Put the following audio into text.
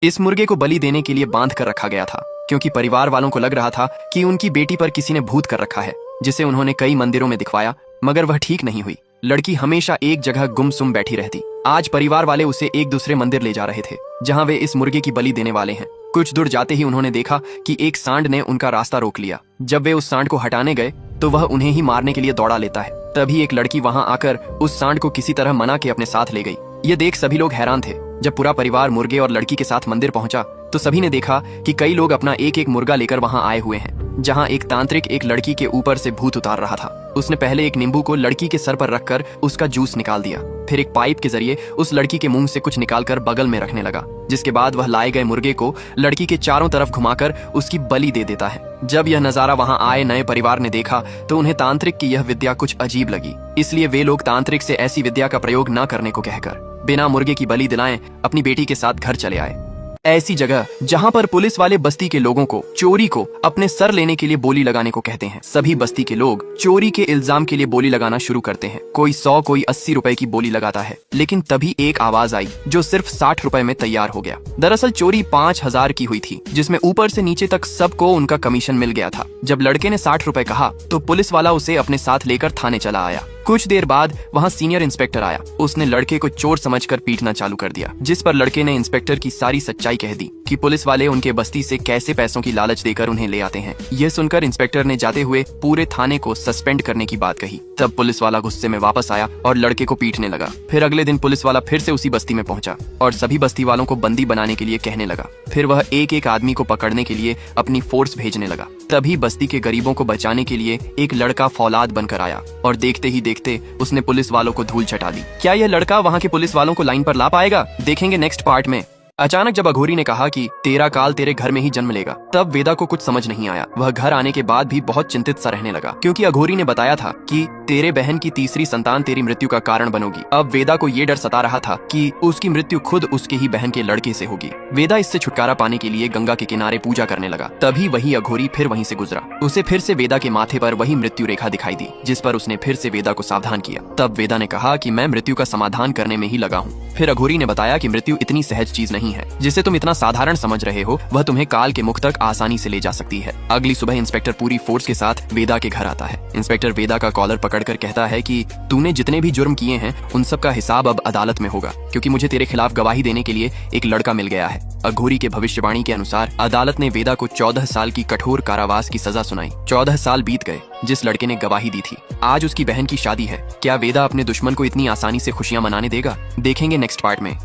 इस मुर्गे को बलि देने के लिए बांध कर रखा गया था, क्योंकि परिवार वालों को लग रहा था कि उनकी बेटी पर किसी ने भूत कर रखा है, जिसे उन्होंने कई मंदिरों में दिखवाया, मगर वह ठीक नहीं हुई। लड़की हमेशा एक जगह गुमसुम बैठी रहती। आज परिवार वाले उसे एक दूसरे मंदिर ले जा रहे थे, जहाँ वे इस मुर्गे की बलि देने वाले हैं। कुछ दूर जाते ही उन्होंने देखा कि एक सांड ने उनका रास्ता रोक लिया। जब वे उस सांड को हटाने गए तो वह उन्हें ही मारने के लिए दौड़ा लेता है। तभी एक लड़की वहां आकर उस सांड को किसी तरह मना के अपने साथ ले गई। ये देख सभी लोग हैरान थे। जब पूरा परिवार मुर्गे और लड़की के साथ मंदिर पहुंचा तो सभी ने देखा कि कई लोग अपना एक एक मुर्गा लेकर वहां आए हुए हैं। जहां एक तांत्रिक एक लड़की के ऊपर से भूत उतार रहा था। उसने पहले एक नींबू को लड़की के सर पर रखकर उसका जूस निकाल दिया, फिर एक पाइप के जरिए उस लड़की के मुंह से कुछ निकालकर बगल में रखने लगा, जिसके बाद वह लाए गए मुर्गे को लड़की के चारों तरफ घुमाकर उसकी बलि दे देता है। जब यह नजारा वहां आए नए परिवार ने देखा तो उन्हें तांत्रिक की यह विद्या कुछ अजीब लगी, इसलिए वे लोग तांत्रिक से ऐसी विद्या का प्रयोग न करने को कहकर बिना मुर्गे की बलि दिलाएं अपनी बेटी के साथ घर चले आए। ऐसी जगह जहां पर पुलिस वाले बस्ती के लोगों को चोरी को अपने सर लेने के लिए बोली लगाने को कहते हैं। सभी बस्ती के लोग चोरी के इल्जाम के लिए बोली लगाना शुरू करते हैं। कोई 100 कोई 80 रुपए की बोली लगाता है, लेकिन तभी एक आवाज आई जो सिर्फ 60 रुपए में तैयार हो गया। दरअसल चोरी 5000 की हुई थी, जिसमें ऊपर से नीचे तक सबको उनका कमीशन मिल गया था। जब लड़के ने 60 रुपए कहा तो पुलिस वाला उसे अपने साथ लेकर थाने चला आया। कुछ देर बाद वहां सीनियर इंस्पेक्टर आया। उसने लड़के को चोर समझकर पीटना चालू कर दिया, जिस पर लड़के ने इंस्पेक्टर की सारी सच्चाई कह दी कि पुलिस वाले उनके बस्ती से कैसे पैसों की लालच देकर उन्हें ले आते हैं। यह सुनकर इंस्पेक्टर ने जाते हुए पूरे थाने को सस्पेंड करने की बात कही। तब पुलिस वाला गुस्से में वापस आया और लड़के को पीटने लगा। फिर अगले दिन पुलिस वाला फिर से उसी बस्ती में पहुंचा और सभी बस्ती वालों को बंदी बनाने के लिए कहने लगा। फिर वह एक एक आदमी को पकड़ने के लिए अपनी फोर्स भेजने लगा। तभी बस्ती के गरीबों को बचाने के लिए एक लड़का फौलाद बनकर आया और देखते ही देखते उसने पुलिस वालों को धूल चटा दी। क्या यह लड़का वहां के पुलिस वालों को लाइन पर ला पाएगा? देखेंगे नेक्स्ट पार्ट में। अचानक जब अघोरी ने कहा कि तेरा काल तेरे घर में ही जन्म लेगा, तब वेदा को कुछ समझ नहीं आया। वह घर आने के बाद भी बहुत चिंतित सा रहने लगा, क्योंकि अघोरी ने बताया था कि तेरे बहन की तीसरी संतान तेरी मृत्यु का कारण बनोगी। अब वेदा को ये डर सता रहा था कि उसकी मृत्यु खुद उसके ही बहन के लड़के से होगी। वेदा इससे छुटकारा पाने के लिए गंगा के किनारे पूजा करने लगा। तभी वही अघोरी फिर वहीं से गुजरा। उसे फिर से वेदा के माथे पर वही मृत्यु रेखा दिखाई दी, जिस पर उसने फिर से वेदा को सावधान किया। तब वेदा ने कहा कि मैं मृत्यु का समाधान करने में ही लगा हूँ। फिर अघोरी ने बताया कि मृत्यु इतनी सहज चीज नहीं है जिसे तुम इतना साधारण समझ रहे हो, वह तुम्हें काल के मुख तक आसानी से ले जा सकती है। अगली सुबह इंस्पेक्टर पूरी फोर्स के साथ वेदा के घर आता है। इंस्पेक्टर वेदा का कॉलर पकड़कर कहता है कि तूने जितने भी जुर्म किए हैं उन सब का हिसाब अब अदालत में होगा, क्योंकि मुझे तेरे खिलाफ गवाही देने के लिए एक लड़का मिल गया है। अघोरी के भविष्यवाणी के अनुसार अदालत ने वेदा को 14 साल की कठोर कारावास की सजा सुनाई। 14 साल बीत गए जिस लड़के ने गवाही दी थी। आज उसकी बहन की शादी है। क्या वेदा अपने दुश्मन को इतनी आसानी से खुशियां मनाने देगा? देखेंगे नेक्स्ट पार्ट में।